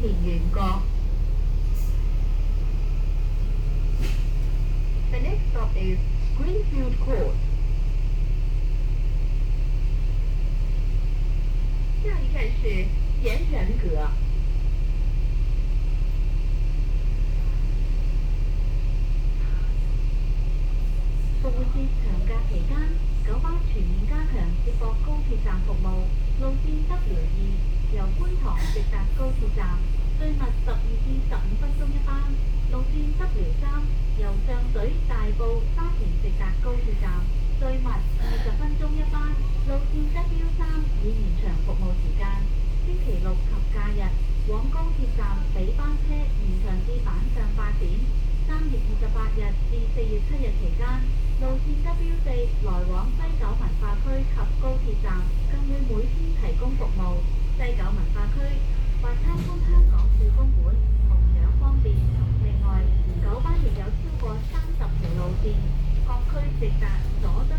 田園角。The next stop is Greenfield Court。下一站是田園閣。復活節長假期間，九巴全面加強接駁高鐵站服務，路線 W2 由觀塘直達高鐵站，最密12至15分鐘一班；路線 W3 由上水、大埔、沙田直達高鐵站，最密20分鐘一班；路線 W3 以延長服務時間。星期六及假日往高鐵站尾班車延長至晚上8點。3月28日至4月7日期間，路線 W4 來往西九文化區及高鐵站更會每天提供服務。西九文化區或參觀香港故宮館同樣方便。另外，九巴亦有超過30條路線，各區直達佐敦、